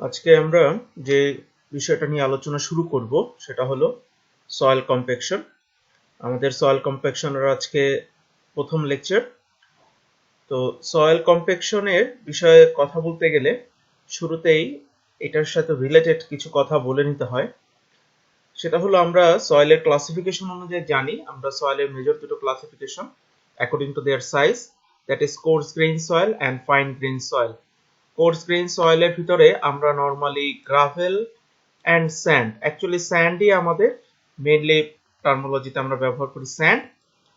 আজকে আমরা যে বিষয়টা নিয়ে আলোচনা শুরু করব সেটা হলো সয়েল কম্প্যাকশন। আমাদের সয়েল কম্প্যাকশনের আজকে প্রথম লেকচার। তো সয়েল কম্প্যাকশনের বিষয়ে কথা বলতে গেলে শুরুতেই এটার সাথে রিলেটেড কিছু কথা বলে নিতে হয়। সেটা হলো আমরা সয়েলের ক্লাসিফিকেশন অনুযায়ী জানি আমরা সয়েলের মেজর দুটো classification according to their size, that is coarse grain soil and fine grain soil. Coarse grain সয়েলের ভিতরে আমরা normally gravel and sand, actually স্যান্ডই আমাদের মেইনলি টার্মোলজিতে আমরা ব্যবহার করি স্যান্ড,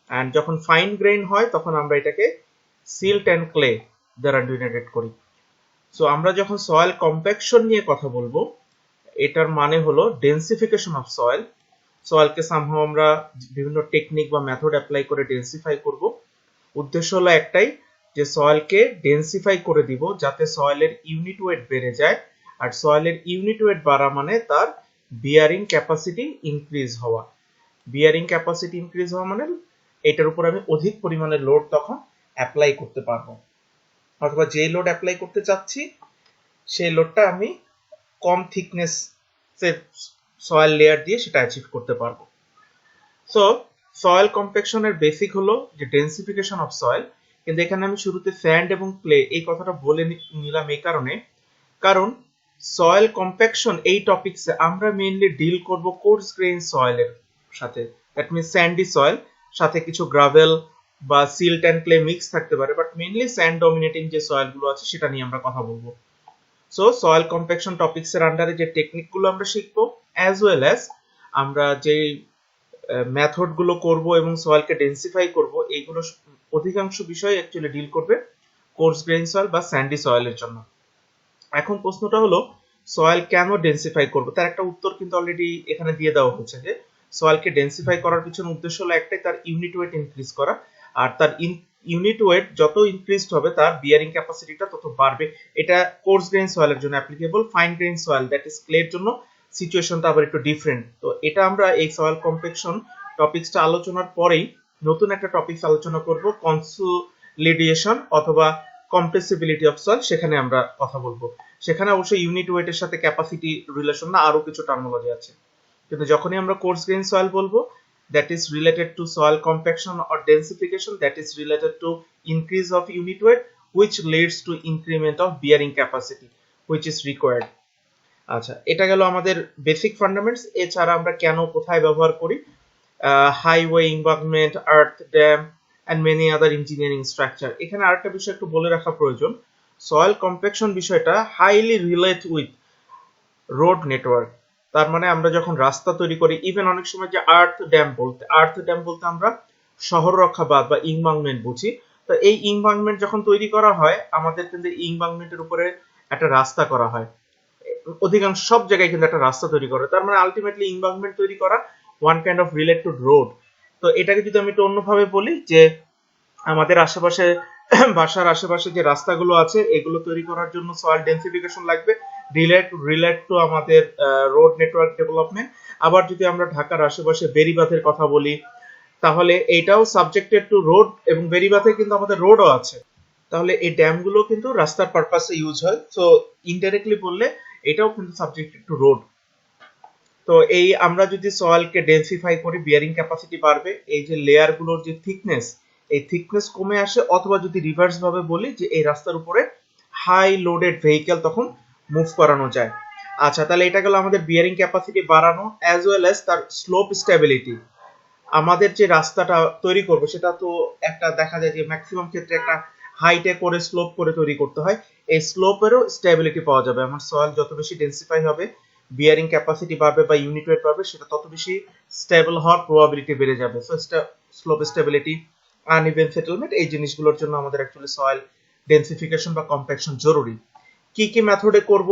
অ্যান্ড যখন ফাইন গ্রেইন হয় তখন আমরা এটাকে সিল্ট অ্যান্ড ক্লে দ্বারা ডিনোটেড করি। সো আমরা যখন সয়েল কম্প্যাকশন নিয়ে কথা বলবো এটার মানে হলো ডেন্সিফিকেশন অফ সয়েল। সয়েলকে সামহাও আমরা বিভিন্ন টেকনিক বা মেথড অ্যাপ্লাই করে ডেন্সিফাই করব। উদ্দেশ্য হলো একটাই, যে সয়েলকে ডেন্সিফাই করে দিব যাতে সয়েলের ইউনিট ওয়েট বেড়ে যায়, আর সয়েলের ইউনিট ওয়েট বাড়া মানে তার বিয়ারিং ক্যাপাসিটি ইনক্রিজ হওয়া। বিয়ারিং ক্যাপাসিটি ইনক্রিজ হওয়া মানে এটার উপর আমি অধিক পরিমাণে লোড তখন অ্যাপ্লাই করতে পারবো, অথবা যেই লোড অ্যাপ্লাই করতে চাচ্ছি সেই লোডটা আমি কম থিকনেস সয়েল লেয়ার দিয়ে সেটা অ্যাচিভ করতে পারবো। সো সয়েল কম্প্যাকশনের বেসিক হলো যে ডেন্সিফিকেশন অফ সয়েল, কিন্তু এখানে আমি শুরুতে স্যান্ড এবং ক্লে এই কথাটা বলে নিলাম এই কারণে, কারণ সয়েল কম্প্যাকশন এই টপিকসে আমরা মেইনলি ডিল করব কোর্স গ্রেইন সয়েলের সাথে, দ্যাট মিনস স্যান্ডি সয়েল, সাথে কিছু গ্রাভেল বা সিল্ট অ্যান্ড ক্লে মিক্স থাকতে পারে, বাট মেইনলি স্যান্ড ডমিনেটিং যে সয়েলগুলো আছে সেটা নিয়ে আমরা কথা বলবো। সো সয়েল কম্প্যাকশন টপিকসের আন্ডারে যে টেকনিকগুলো আমরা শিখবো, অ্যাজ ওয়েল অ্যাজ আমরা যে মেথড গুলো করব এবং সয়েলকে ডেন্সিফাই করব, এইগুলো অধিকাংশ বিষয় অ্যাকচুয়ালি ডিল করবে কোর্স গ্রেইন সয়েল বা স্যান্ডি সয়েলের জন্য। এখন প্রশ্নটা হলো সয়েল কেন ডেন্সিফাই করব, তার একটা উত্তর কিন্তু অলরেডি এখানে দিয়ে দেওয়া হয়েছে, যে সয়েলকে ডেন্সিফাই করার পিছনে উদ্দেশ্য হলো একটাই, তার ইউনিট ওয়েট ইনক্রিজ করা, আর তার ইউনিট ওয়েট যত ইনক্রিজড হবে তার বিয়ারিং ক্যাপাসিটিটা তত বাড়বে। এটা কোর্স গ্রেইন সয়েলের জন্য applicable. Fine grain soil that is ক্লের জন্য সিচুয়েশনটা আবার একটু ডিফারেন্ট। তো এটা আমরা এই সয়েল কম্প্যাকশন টপিকসটা আলোচনার পরেই নতুন একটা টপিকস আলোচনা করব, কনসোলিডেশন অথবা কম্প্রেসিবিলিটি অফ সয়েল, সেখানে আমরা কথা বলবো। সেখানে অবশ্যই ইউনিট ওয়েটের সাথে ক্যাপাসিটি রিলেশন না, আরো কিছু টার্মোলজি আছে। কিন্তু যখনই আমরা কোর্স গ্রেইন সয়েল বলবো, that is related to soil compaction or densification, that is related to increase of unit weight which leads to increment of bearing capacity which is required. আচ্ছা, এটা গেল আমাদের বেসিক ফান্ডামেন্টস। এছাড়া আমরা কেন কোথায় ব্যবহার করি, highway, embankment, earth dam and many other engineering structure. এখানে আরেকটা বিষয় একটু বলে রাখা প্রয়োজন, সয়েল কম্প্যাকশন বিষয়টা highly relate with road network. তার মানে আমরা যখন রাস্তা তৈরি করি, ইভেন অনেক সময় যে আর্থ ড্যাম বলতে আমরা শহর রক্ষা বাঁধ বা ইম্বাঙ্কমেন্ট বুঝি। তো এই ইম্বাঙ্কমেন্ট যখন তৈরি করা হয়, আমাদের কিন্তু ইম্বাঙ্কমেন্টের উপরে একটা রাস্তা করা হয়, অধিকাংশ সব জায়গায় কিন্তু একটা রাস্তা তৈরি করে। তার মানে আলটিমেটলি ইম্বাঙ্কমেন্ট তৈরি করা one kind of relate two road. তো এটাকে যদি আমি একটু অন্যভাবে বলি, যে আমাদের আশেপাশে বাসার আশেপাশে যে রাস্তাগুলো আছে এগুলো তৈরি করার জন্য সয়েল ডেন্সিফিকেশন লাগবে, রিলেট টু আমাদের রোড নেটওয়ার্ক ডেভেলপমেন্ট। আবার যদি আমরা ঢাকার আশেপাশে বেড়িবাঁধের কথা বলি, তাহলে এইটাও সাবজেক্টেড টু রোড, এবং বেড়িবাঁধে কিন্তু আমাদের রোডও আছে। তাহলে এই ড্যামগুলো কিন্তু রাস্তার পারপাসে ইউজ হয়। সো ইনডাইরেক্টলি বললে এটাও কিন্তু সাবজেক্টেড টু রোড। তো এই আমরা যদি সয়েলকে ডেন্সিফাই করি, বিয়ারিং ক্যাপাসিটি বাড়বে, এই যে লেয়ার গুলোর যে থিকনেস, এই থিকনেস কমে আসে, অথবা যদি রিভার্স ভাবে বলি যে এই রাস্তার উপরে হাই লোডেড ভেহিকেল তখন মুভ করানো যায়। আচ্ছা, তাহলে এটা গেল আমাদের বিয়ারিং ক্যাপাসিটি বাড়ানো, অ্যাজ ওয়েল অ্যাজ তার স্লোপ স্টেবিলিটি। আমাদের যে রাস্তাটা তৈরি করবো সেটা তো একটা দেখা যায় যে ম্যাক্সিমাম ক্ষেত্রে একটা হাইটে করে স্লোপ করে তৈরি করতে হয়, এই স্লোপেরও স্টেবিলিটি পাওয়া যাবে। আমার সয়েল যত বেশি ডেন্সিফাই হবে, বিয়ারিং ক্যাপাসিটি বাড়বে বা ইউনিট ওয়েট বাড়বে, সেটা তত বেশি স্টেবল হওয়ার প্রবাবিলিটি বেড়ে যাবে। So slope stability, uneven settlement, এই জিনিসগুলোর জন্য আমাদের অ্যাকচুয়ালি সয়েল ডেন্সিফিকেশন বা কম্প্যাকশন জরুরি। কি কি মেথডে করব,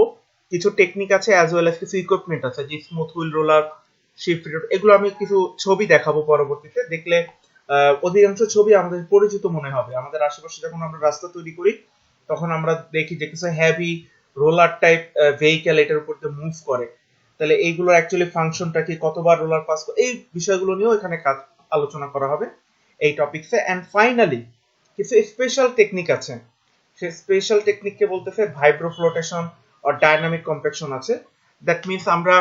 কিছু টেকনিক আছে, অ্যাজ ওয়েল অ্যাজ কিছু ইকুইপমেন্ট আছে, যে স্মুথ হুইল রোলার, শিফট, এগুলো আমি কিছু ছবি দেখাবো পরবর্তীতে, দেখলে অধিকাংশ ছবি আমাদের পরিচিত মনে হবে। আমাদের আশেপাশে যখন আমরা রাস্তা তৈরি করি তখন আমরা দেখি যে কিছু হেভি রোলার টাইপ ভেহিকেল এটার উপর দিয়ে মুভ করে। তাহলে এইগুলো অ্যাকচুয়ালি ফাংশনটা কি, কতবার রোলার পাস করে, এই বিষয়গুলো নিয়েও এখানে আলোচনা করা হবে এই টপিকসে। এন্ড ফাইনালি কিছু স্পেশাল টেকনিক আছে, সেই স্পেশাল টেকনিককে বলতেছে ভাইব্রো ফ্লোটেশন আর ডাইনামিক কম্প্যাকশন আছে। দ্যাট মিনস আমরা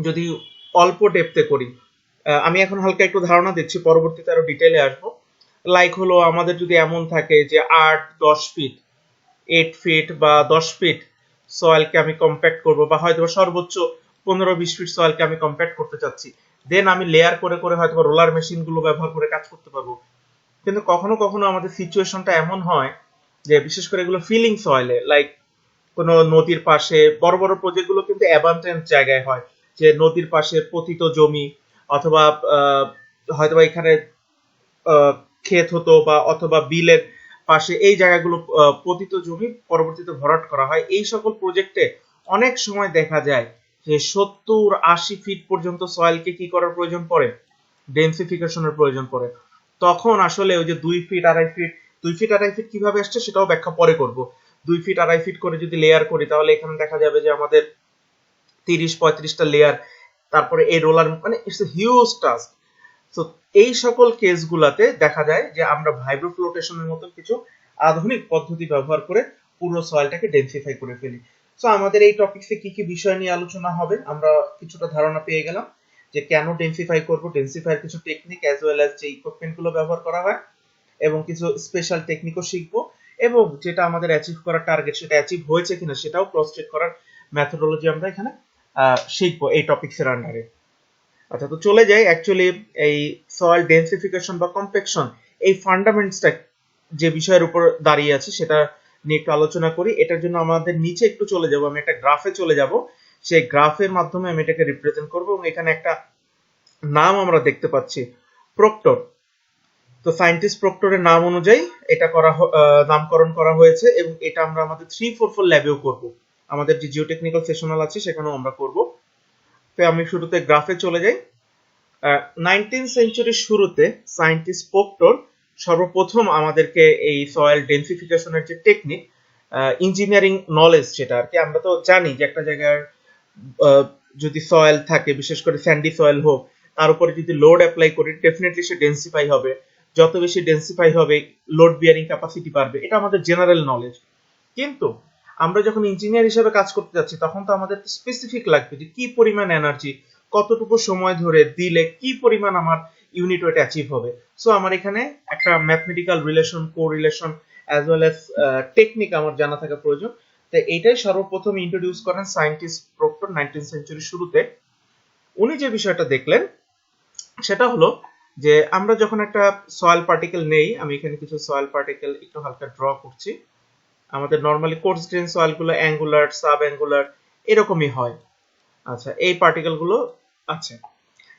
যদি অল্প ডেপথে করি, আমি এখন হালকা একটু ধারণা দিচ্ছি, পরবর্তীতে আরো ডিটেইলে আসবো। লাইক হলো আমাদের যদি এমন থাকে যে 8-10 ফিট 8 ফিট বা 10 ফিট সয়েলকে আমি কম্প্যাক্ট করব, বা হয়তো সর্বোচ্চ 15-20 ফিট সয়েলকে আমি কম্প্যাক্ট করতে চাচ্ছি, দেন আমি লেয়ার করে করে হয়তো রোলার মেশিন গুলো ব্যবহার করে কাজ করতে পারবো। কিন্তু কখনো কখনো আমাদের সিচুয়েশনটা এমন হয় যে বিশেষ করে এগুলো ফিলিং সয়েলে, লাইক কোনো নদীর পাশে বড় বড় প্রজেক্ট গুলো কিন্তু অ্যাবান্ডেন্ট জায়গায় হয়, যে নদীর পাশে পতিত জমি, অথবা হয়তোবা এখানে ক্ষেত হতো, বা অথবা বিলের পাশে এই জায়গাগুলো পতিত জমি পরবর্তীতে ভরাট করা হয়। এই সকল প্রজেক্টে অনেক সময় দেখা যায় যে 70-80 ফিট পর্যন্ত সয়েলকে কি করার প্রয়োজন পড়ে, ডেন্সিফিকেশনের প্রয়োজন পড়ে। তখন আসলে ওই যে 2 ফিট 2.5 ফিট 2 ফিট 2.5 ফিট কিভাবে আসছে সেটাও ব্যাখ্যা পরে করব। 2 ফিট 2.5 ফিট করে যদি লেয়ার করি, তাহলে এখানে দেখা যাবে যে আমাদের 30-35টা লেয়ার, তারপরে এই রোলার, মানে ইটস এ হিউজ টাস্ক। তো এই সকল কেসগুলাতে দেখা যায় যে আমরা ভাইব্রো ফ্লোটেশনের মতো কিছু আধুনিক পদ্ধতি ব্যবহার করে পুরো সয়েলটাকে ডেন্সিফাই করে ফেলি। সো আমাদের এই টপিকসে কি কি বিষয় নিয়ে আলোচনা হবে, আমরা কিছুটা ধারণা পেয়ে গেলাম যে কেন ডেন্সিফাই করব, ডেন্সিফাইয়ের কিছু টেকনিক অ্যাজ ওয়েল অ্যাজ যে ইকুইপমেন্ট গুলো ব্যবহার করা হয়, এবং কিছু স্পেশাল টেকনিকও শিখবো, এবং যেটা আমাদের অ্যাচিভ করার টার্গেট সেটা অ্যাচিভ হয়েছে কিনা সেটাও ক্রস চেক করার মেথোডোলজি আমরা এখানে শিখবো এই টপিকসের আন্ডারে। আচ্ছা, তো চলে যাই অ্যাকচুয়ালি এই সয়েল ডেন্সিফিকেশন বা কম্প্যাকশন, এই ফান্ডামেন্টসটা যে বিষয়ের উপর দাঁড়িয়ে আছে সেটা নিয়ে একটু আলোচনা করি। এটার জন্য আমাদের নিচে একটু চলে যাব, আমি একটা গ্রাফে চলে যাব, সেই গ্রাফের মাধ্যমে আমি এটাকে রিপ্রেজেন্ট করব। এবং এখানে একটা নাম আমরা দেখতে পাচ্ছি, প্রক্টর। তো সায়েন্টিস্ট প্রক্টরের নাম অনুযায়ী এটা নামকরণ করা হয়েছে, এবং এটা আমরা আমাদের 344 ল্যাবেও করব, আমাদের যে জিওটেকনিক্যাল সেশনাল আছে সেখানেও আমরা করব। তো আমি শুরুতে গ্রাফে চলে যাই। 19th সেঞ্চুরির শুরুতে সায়েন্টিস্ট প্রক্টর সর্বপ্রথম আমাদেরকে এই সয়েল ডেন্সিফিকেশনের যে টেকনিক, ইঞ্জিনিয়ারিং নলেজ, যেটা আর কি আমরা তো জানি যে একটা জায়গায় যদি সয়েল থাকে, বিশেষ করে স্যান্ডি সয়েল হোক, তার উপরে যদি লোড অ্যাপ্লাই করি ডেফিনেটলি সে ডেন্সিফাই হবে। যত বেশি ডেন্সিফাই হবে লোড বিয়ারিং ক্যাপাসিটি বাড়বে, এটা আমাদের জেনারেল নলেজ। কিন্তু আমরা যখন ইঞ্জিনিয়ার হিসেবে কাজ করতে যাচ্ছি তখন তো আমাদের স্পেসিফিক লাগবে যে কি পরিমাণ এনার্জি কতটুকু সময় ধরে দিলে কি পরিমাণ আমার ইউনিট ওয়েট অ্যাচিভ হবে। সো আমার এখানে একটা mathematical relation, correlation as well as technique আমার জানা থাকা প্রয়োজন। তো এইটাই সর্বপ্রথম ইন্ট্রোডিউস করেন সায়েন্টিস্ট প্রক্টর 19th সেঞ্চুরির শুরুতে। উনি যে বিষয়টা দেখলেন সেটা হলো যে আমরা যখন একটা সয়েল পার্টিকেল নেই, আমি এখানে কিছু সয়েল পার্টিকেল একটু হালকা ড্র করছি। আমাদের নরমালি কোর্স গ্রেন সয়েল গুলো অ্যাঙ্গুলার, সাব অ্যাঙ্গুলার এরকমই হয়। আচ্ছা, এই পার্টিকেল গুলো আছে।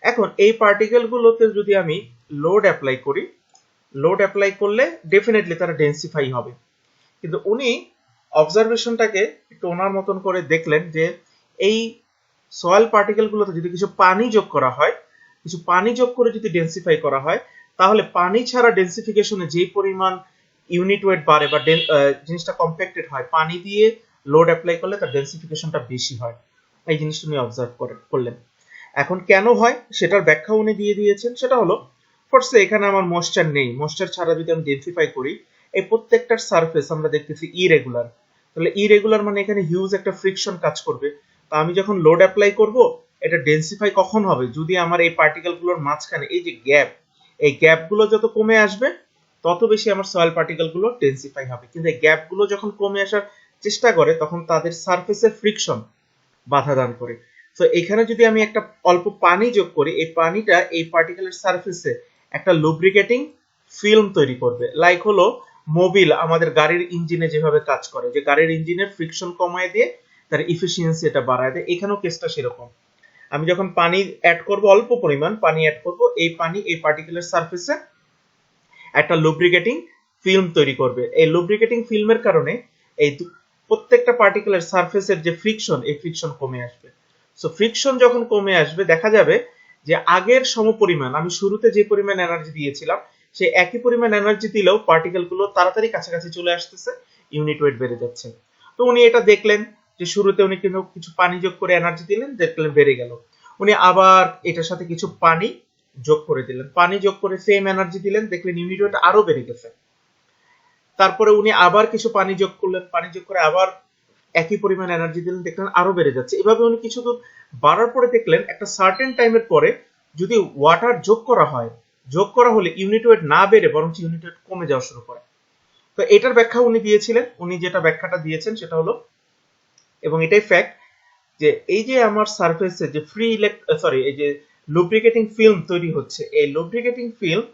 এখন এই পার্টিকেল গুলোতে যদি আমি লোড অ্যাপ্লাই করি, লোড অ্যাপ্লাই করলে ডেফিনেটলি তারা ডেন্সিফাই হবে। কিন্তু উনি অবজারভেশনটাকে একটু ওনার মতন করে দেখলেন যে এই সয়েল পার্টিকেল গুলোতে যদি কিছু পানি যোগ করা হয়, কিছু পানি যোগ করে যদি ডেন্সিফাই করা হয়, তাহলে পানি ছাড়া ডেন্সিফিকেশনে যে পরিমাণ ইউনিট ওয়েট বাড়ে বা জিনিসটা কম্প্যাক্টেড হয়, পানি দিয়ে লোড অ্যাপ্লাই করলে তার ডেন্সিফিকেশনটা বেশি হয়। এই জিনিসটা উনি অবজার্ভ করলেন। এখন কেন হয় সেটার ব্যাখ্যা উনি দিয়ে দিয়েছেন। সেটা হলো, ফার্স্টে এখানে আমার ময়েশ্চার নেই, ময়েশ্চার ছাড়া যদি আমি ডেন্সিফাই করি, এই প্রত্যেকটার সারফেস আমরা দেখতেছি ইরেগুলার। তাহলে ইরেগুলার মানে এখানে হিউজ একটা ফ্রিকশন কাজ করবে। তো আমি যখন লোড অ্যাপ্লাই করব, এটা ডেন্সিফাই কখন হবে, যদি আমার এই পার্টিকেল গুলোর মাঝখানে এই যে গ্যাপ, এই গ্যাপ গুলো যত কমে আসবে তত বেশি আমার সয়েল পার্টিকেল গুলো ডেন্সিফাই হবে। কিন্তু এই গ্যাপ গুলো যখন কমে আসার চেষ্টা করে তখন তাদের সারফেসের ফ্রিকশন বাধা দান করে। তো এখানে যদি আমি একটা অল্প পানি যোগ করি, এই পানিটা এই পার্টিকেলের সারফেসে একটা লুব্রিকেটিং ফিল্ম তৈরি করবে। লাইক হলো মোবিল আমাদের গাড়ির ইঞ্জিনে যেভাবে কাজ করে, যে গাড়ির ইঞ্জিনের ফ্রিকশন কমায় দিয়ে তার ইফিসিয়েন্সি এটা বাড়ায় দেয়, এখানেও কেসটা সেরকম। আমি যখন পানি অ্যাড করব, অল্প পরিমাণ পানি অ্যাড করব, এই পানি এই পার্টিকেলের সারফেসে একটা লুব্রিকেটিং ফিল্ম তৈরি করবে। এই লুব্রিকেটিং ফিল্মের কারণে এই প্রত্যেকটা পার্টিকেলের সারফেসের যে ফ্রিকশন, এই ফ্রিকশন কমে আসবে। সো ফ্রিকশন যখন কমে আসবে দেখা যাবে যে আগের সমপরিমাণ আমি শুরুতে যে পরিমাণ এনার্জি দিয়েছিলাম সেই একই পরিমাণ এনার্জি দিলেও পার্টিকেল গুলো তাড়াতাড়ি কাছাকাছি চলে আসতেছে, ইউনিট ওয়েট বেড়ে যাচ্ছে। তো উনি এটা দেখলেন যে শুরুতে উনি কিন্তু কিছু পানি যোগ করে এনার্জি দিলেন, দেখলেন বেড়ে গেল। উনি আবার এটার সাথে কিছু পানি যোগ করে দিলেন, পানি যোগ করে সেম এনার্জি দিলেন, দেখলেন ইউনিট ওয়েট আরো বেড়ে গেছে। তারপরে উনি আবার কিছু পানি যোগ করলেন, পানি যোগ করে আবার একই পরিমাণ এনার্জি দিলেন, দেখলেন আরো বেড়ে যাচ্ছে। এভাবে উনি কিছু দূর বাড়ার পরে দেখলেন একটা সার্টেন টাইমের পরে যদি ওয়াটার যোগ করা হয়, যোগ করা হলে ইউনিট ওয়েট না বেড়ে বরং ইউনিট ওয়েট কমে যাওয়া শুরু করে। তো এটার ব্যাখ্যা উনি দিয়েছিলেন, উনি যেটা ব্যাখ্যাটা দিয়েছেন সেটা হলো, এবং এটাই ফ্যাক্ট, যে এই যে আমার সারফেসে যে এই যে লুব্রিকেটিং ফিল্ম তৈরি হচ্ছে, এই লুব্রিকেটিং ফিল্ম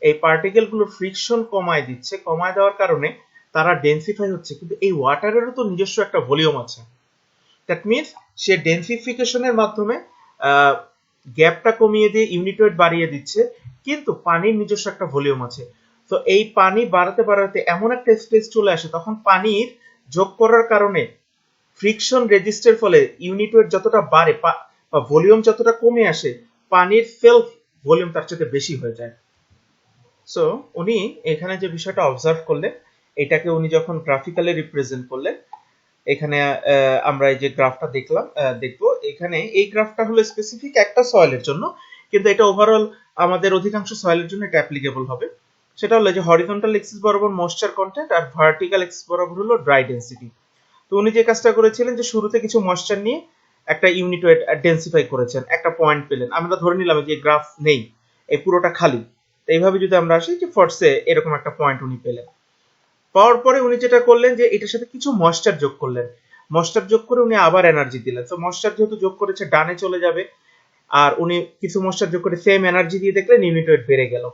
এই পার্টিকেল গুলো ফ্রিকশন কমায় দিচ্ছে, কমায় দেওয়ার কারণে তারা ডেন্সিফাই হচ্ছে। কিন্তু এই ওয়াটারেরও তো নিজস্ব একটা ভলিউম আছে। দ্যাট মিনস সে ডেন্সিফিকেশনের মাধ্যমে গ্যাপটা কমিয়ে দিয়ে ইউনিট ওয়েট বাড়িয়ে দিচ্ছে, কিন্তু পানির নিজস্ব একটা ভলিউম আছে। তো এই পানি বাড়াতে বাড়াতে এমন একটা স্টেজ চলে আসে, তখন পানির যোগ করার কারণে ফ্রিকশন রেজিস্টের ফলে ইউনিট ওয়েট যতটা বাড়ে বা ভলিউম যতটা কমে আসে, পানির সেলফ ভলিউম তার চেয়ে বেশি হয়ে যায়। সো উনি এখানে যে বিষয়টা অবজার্ভ করলেন, এটাকে উনি যখন গ্রাফিক্যালি রিপ্রেজেন্ট করলেন, এখানে আমরা এই যে গ্রাফটা দেখবো, এখানে এই গ্রাফটা হলো স্পেসিফিক একটা সয়েলের জন্য, কিন্তু এটা ওভারঅল আমাদের অধিকাংশ সয়েলের জন্য এটা অ্যাপ্লিকেবল হবে। সেটা হলো যে হরিজন্টাল এক্সিস বরাবর ময়েশ্চার কন্টেন্ট আর ভার্টিক্যাল এক্সিস বরাবর হলো ড্রাই ডেন্সিটি। তো উনি যে কাজটা করেছিলেন যে শুরুতে কিছু ময়েশ্চার নিয়ে একটা ইউনিট ওয়েট ডেন্সিফাই করেছেন, একটা পয়েন্ট পেলেন। আমরা ধরে নিলাম যে গ্রাফ নেই, এই পুরোটা খালি। তো এইভাবে যদি আমরা আসি যে ফর্সে এরকম একটা পয়েন্ট উনি পেলেন, পাওয়ার পরে উনি যেটা করলেন যে এটার সাথে কিছু ময়েশ্চার যোগ করলেন, ময়েশ্চার যোগ করে উনি আবার এনার্জি দিলেন। তো ময়েশ্চার যেহেতু যোগ করেছে ডানে চলে যাবে, আর উনি কিছু ময়েশ্চার যোগ করে সেম এনার্জি দিয়ে দেখলেন ইউনিট ওয়েট বেড়ে গেল।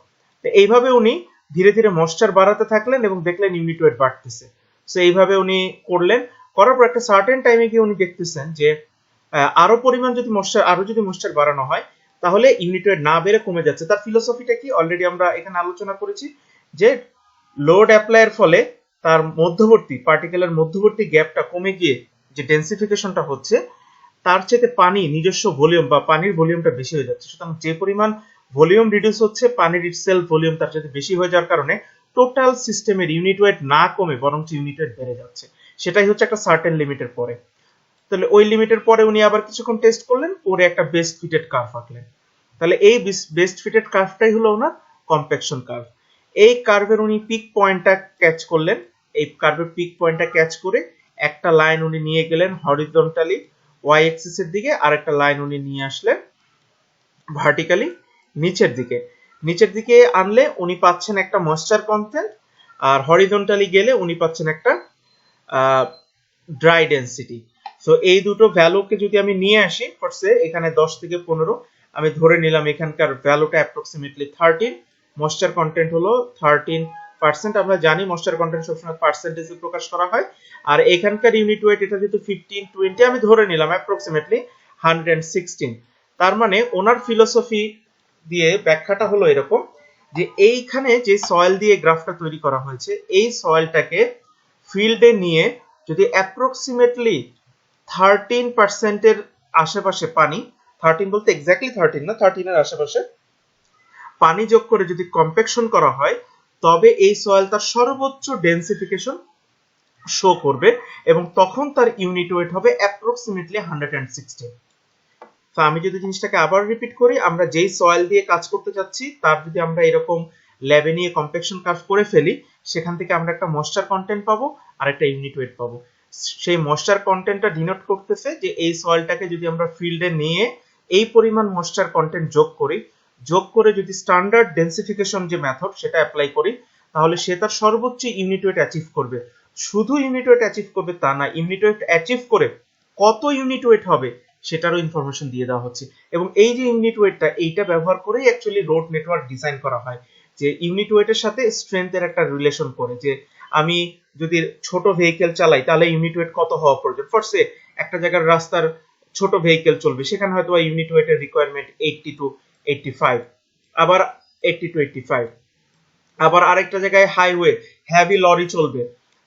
তো এইভাবে উনি ধীরে ধীরে ময়েশ্চার বাড়াতে থাকলেন এবং দেখলেন ইউনিট ওয়েট বাড়তেছে। সো এইভাবে উনি করলেন, করার পর একটা সার্টেন টাইমে গিয়ে উনি দেখতেছেন যে আরো পরিমাণ যদি ময়েশ্চার বাড়ানো হয় তাহলে ইউনিট ওয়েট না বেড়ে কমে যাচ্ছে। তার ফিলোসফিটা কি অলরেডি আমরা এখানে আলোচনা করেছি, যে লোড অ্যাপ্লাইয়ের ফলে তার পার্টিকেলের মধ্যবর্তী গ্যাপটা কমে গিয়ে যে ডেন্সিফিকেশনটা হচ্ছে, তার চেয়ে পানি নিজস্ব ভলিউম বা পানির ভলিউমটা বেশি হয়ে যাচ্ছে। সুতরাং যে পরিমাণ ভলিউম রিডিউস হচ্ছে, পানির ইটসেলফ ভলিউম তার চেয়ে বেশি হয়ে যাওয়ার কারণে টোটাল সিস্টেমের ইউনিট ওয়েট না কমে বরং ইউনিট ওয়েট বেড়ে যাচ্ছে। সেটাই হচ্ছে একটা সার্টেন লিমিটের পরে। তাহলে ওই লিমিটের পরে উনি আবার কিছুক্ষণ টেস্ট করলেন, পরে একটা বেস্ট ফিটেড কার্ভ আঁকলেন। তাহলে এই বেস্ট ফিটেড কার্ভটাই হলো ওনার কম্প্যাকশন কার্ভ। এই কার্ভের উনি পিক পয়েন্টটা ক্যাচ করলেন, এই কার্ভের পিক পয়েন্টটা ক্যাচ করে একটা লাইন উনি নিয়ে গেলেন হরিজন্টালি ওয়াই অ্যাক্সিস এর দিকে, আর একটা লাইন উনি নিয়ে আসলেন ভার্টিক্যালি নিচের দিকে আনলে উনি পাচ্ছেন একটা ময়েশ্চার কন্টেন্ট, আর হরিজন্টালি গেলে উনি পাচ্ছেন একটা ড্রাই ডেন্সিটি। সো এই দুটো ভ্যালুকে যদি আমি নিয়ে আসি ফার্স্টে, এখানে 10 থেকে 15 আমি ধরে নিলাম, এখানকার ভ্যালুটা অ্যাপ্রক্সিমেটলি 13, ময়েশ্চার কন্টেন্ট হলো 13%। আমরা জানি ময়েশ্চার কন্টেন্ট সবসময় পার্সেন্টেজে প্রকাশ করা হয়। আর এখানকার ইউনিট ওয়েট এটা যেহেতু 15, 20 আমি ধরে নিলাম অ্যাপ্রক্সিমেটলি 116। তার মানে ওনার ফিলোসফি দিয়ে ব্যাখ্যাটা হলো এরকম, যে এইখানে যে সয়েল দিয়ে গ্রাফটা তৈরি করা হয়েছে, এই সয়েলটাকে ফিল্ডে নিয়ে যদি অ্যাপ্রক্সিমেটলি 13% এর আশেপাশে পানি, 13 বলতে এক্স্যাক্টলি 13 না, 13 এর আশেপাশে পানি যোগ করে যদি কম্প্যাকশন করা হয়, তবে এই সয়েল তার সর্বোচ্চ ডেন্সিফিকেশন শো করবে এবং তখন তার ইউনিট ওয়েট হবে অ্যাপ্রক্সিমেটলি 116। তো আমি যদি জিনিসটাকে আবার রিপিট করি, আমরা যেই সয়েল দিয়ে কাজ করতে যাচ্ছি তার যদি আমরা এরকম ল্যাবে নিয়ে কম্প্যাকশন কার্ভ করে ফেলি, সেখান থেকে আমরা একটা ময়েশ্চার কন্টেন্ট পাবো আর একটা ইউনিট ওয়েট পাবো। সেই ময়েশ্চার কন্টেন্টটা ডিনোট করতেছে যে এই সয়েলটাকে যদি আমরা ফিল্ডে নিয়ে এই পরিমাণ ময়েশ্চার কন্টেন্ট যোগ করে যদি স্ট্যান্ডার্ড ডেন্সিফিকেশন যে মেথড সেটা অ্যাপ্লাই করি, তাহলে সে তার সর্বোচ্চ ইউনিট ওয়েট অ্যাচিভ করবে। শুধু ইউনিট ওয়েট অ্যাচিভ করবে তা না, ইউনিট ওয়েট অ্যাচিভ করে কত ইউনিট ওয়েট হবে সেটারও ইনফরমেশন দিয়ে দেওয়া হচ্ছে। এবং এই যে ইউনিট ওয়েটটা, এইটা ব্যবহার করেই অ্যাকচুয়ালি রোড নেটওয়ার্ক ডিজাইন করা হয়, যে ইউনিট ওয়েটের সাথে স্ট্রেংথের একটা রিলেশন করে, যে আমি যদি ছোট ভেহিকেল চালাই তাহলে ইউনিট ওয়েট কত হওয়া প্রয়োজন। ফার্স্টে একটা জায়গার রাস্তার ছোট ভেহিকেল চলবে, সেখানে হয়তো ইউনিট ওয়েটের রিকোয়ারমেন্ট 80 to 85, আবার 80 to 85। আবার আরেকটা জায়গায় হাইওয়ে হেভি লরি চলবে,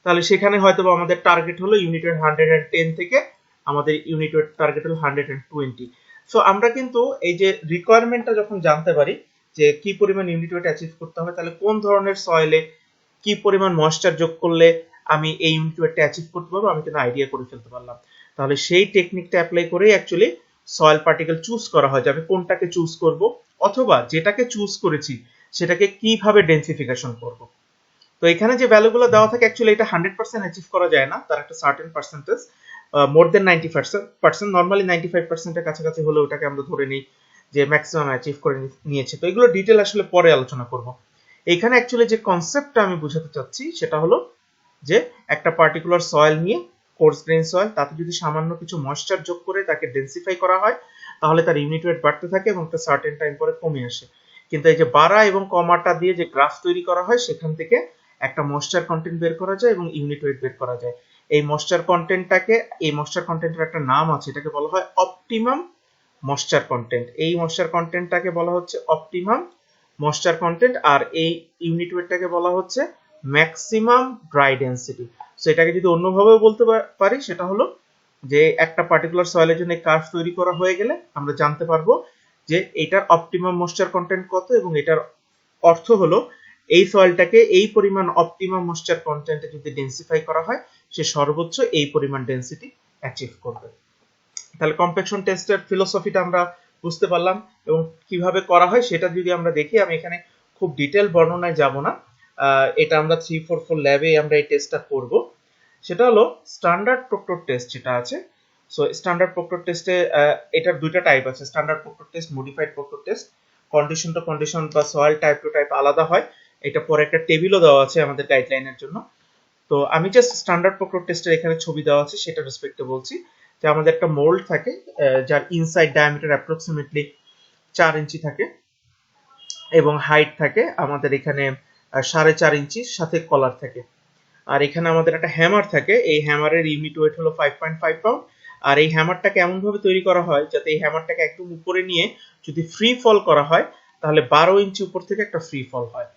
তাহলে সেখানে হয়তো আমাদের টার্গেট হলো ইউনিট ওয়েট 110 থেকে আমাদের ইউনিট ওয়েট টার্গেট হলো 120। সো আমরা কিন্তু এই যে রিকোয়ারমেন্টটা যখন জানতে পারি যে কি পরিমাণ ইউনিট ওয়েট অ্যাচিভ করতে হবে, তাহলে কোন ধরনের সয়েলে কি পরিমাণ ময়েশ্চার যোগ করলে আমি এই ইউনিট ওয়েটটা অ্যাচিভ করতে পারবো, আমি কিন্তু আইডিয়া করে ফেলতে পারলাম। তাহলে সেই টেকনিকটা অ্যাপ্লাই করেই অ্যাকচুয়ালি সয়েল পার্টিকেল চুজ করা হয়, যে আমি কোনটাকে চুজ করব, অথবা যেটাকে চুজ করেছি সেটাকে কিভাবে ডেন্সিফিকেশন করব। তো এখানে যে ভ্যালুগুলো দেওয়া থাকে অ্যাকচুয়ালি এটা 100% অ্যাচিভ করা যায় না, তার একটা সার্টেন পার্সেন্টেজ মোর দেন 90%, নর্মালি 95% এর কাছাকাছি হলে ওটাকে আমরা ধরে নিই যে ম্যাক্সিমাম অ্যাচিভ করে নিয়েছে। তো এগুলো ডিটেল আসলে পরে আলোচনা করব। এইখানে অ্যাকচুয়ালি যে কনসেপ্টটা আমি বোঝাতে চাচ্ছি সেটা হলো যে একটা পার্টিকুলার সয়েল নিয়ে, কোর্স গ্রেইন সয়েল, তাতে যদি সামান্য কিছু ময়েশ্চার যোগ করে তাকে ডেন্সিফাই করা হয় তাহলে তার ইউনিট ওয়েট বাড়তে থাকে এবং একটা সার্টেন টাইম পরে কমে আসে। কিন্তু এই যে বাড়া এবং কমাটা দিয়ে যে গ্রাফ তৈরি করা হয় সেখান থেকে একটা ময়েশ্চার কন্টেন্ট বের করা যায় এবং ইউনিট ওয়েট বের করা যায়। এই ময়েশ্চার কন্টেন্টের একটা নাম আছে, এটাকে বলা হয় অপটিমাম ময়েশ্চার কন্টেন্ট। এই ময়েশ্চার কন্টেন্টটাকে বলা হচ্ছে অপটিমাম ময়েশ্চার কন্টেন্ট, আর এই ইউনিট ওয়েটটাকে বলা হচ্ছে ম্যাক্সিমাম ড্রাই ডেনসিটি। সো এটাকে যদি অন্যভাবে বলতে পারি সেটা হলো যে একটা পার্টিকুলার সয়েলের জন্য কার্ভ তৈরি করা হয়ে গেলে আমরা জানতে পারবো যে এটার অপটিমাম ময়েশ্চার কন্টেন্ট কত, এবং এটার অর্থ হলো এই সয়েলটাকে এই পরিমাণ অপটিমাম ময়েশ্চার কন্টেন্টে যদি ডেন্সিফাই করা হয় সে সর্বোচ্চ এই পরিমাণ ডেনসিটি অ্যাচিভ করবে। তাহলে কম্প্যাকশন টেস্টের ফিলোসফিটা আমরা বুঝতে পারলাম এবং কিভাবে করা হয় সেটা যদি আমরা দেখি, আমি এখানে খুব ডিটেল বর্ণনায় যাব না, এটা আমরা 344 ল্যাবে আমরা এই টেস্টটা করব। সেটা হলো স্ট্যান্ডার্ড প্রক্টর টেস্ট যেটা আছে। সো স্ট্যান্ডার্ড প্রক্টর টেস্টে এটার দুইটা টাইপ আছে, standard proctor test, modified proctor test. Condition to condition বা সয়েল টাইপ টু টাইপ আলাদা হয়। এটা পরে একটা টেবিলও দেওয়া আছে আমাদের গাইডলাইনের জন্য। তো আমি জাস্ট স্ট্যান্ডার্ড প্রক্টর টেস্টের এখানে ছবি দেওয়া আছে সেটা রেসপেক্টে বলছি যে আমাদের একটা মোল্ড থাকে যার ইনসাইড ডায়ামিটার অ্যাপ্রক্সিমেটলি 4 ইঞ্চি থাকে এবং হাইট থাকে আমাদের এখানে 4.5 ইঞ্চির সাথে কলার থাকে। আর এখানে আমাদের একটা হ্যামার থাকে, এই হ্যামারের ইউনিট ওয়েট হলো 5.5 পাউন্ড। আর এই হ্যামারটাকে এমন ভাবে তৈরি করা হয় যাতে এই হ্যামারটাকে একদম উপরে নিয়ে যদি ফ্রি ফল করা হয় তাহলে 12 ইঞ্চি উপর থেকে একটা ফ্রি ফল হয়।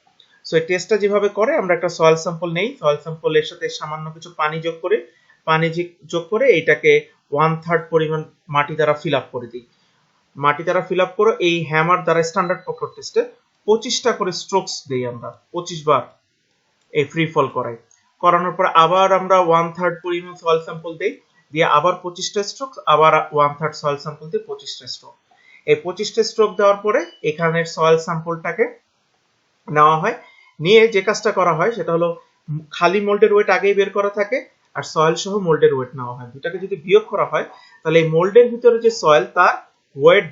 সো এই টেস্টটা যেভাবে করে, আমরা একটা সয়েল স্যাম্পল নেই, সয়েল স্যাম্পলের সাথে সামান্য কিছু পানি যোগ করে এটাকে 1/3 পরিমাণ মাটি দ্বারা ফিল আপ করে দিই। মাটি দ্বারা ফিল আপ করে এই হ্যামার দ্বারা স্ট্যান্ডার্ড প্রক্টর টেস্টে 25টা করে স্ট্রোকস দেই আমরা, 25 বার এই ফ্রি ফল করাই। করানোর পর আবার আমরা 1/3 পরিমাণ সয়েল স্যাম্পল দেই, দিয়ে আবার 25টা স্ট্রোক, আবার 1/3 সয়েল স্যাম্পল দিয়ে 25টা স্ট্রোক। এই 25টা স্ট্রোক দেওয়ার পরে এখানের সয়েল স্যাম্পলটাকে নেওয়া হয়, নিয়ে যে কাজটা করা হয় সেটা হলো খালি মোল্ডের ওয়েট আগেই বের করা থাকে আর সয়েল সহ মোল্ডের ওয়েট নেওয়া হয়। দুটাকে যদি বিয়োগ করা হয় তাহলে এই মোল্ডের ভিতরে যে সয়েল তার ওয়েট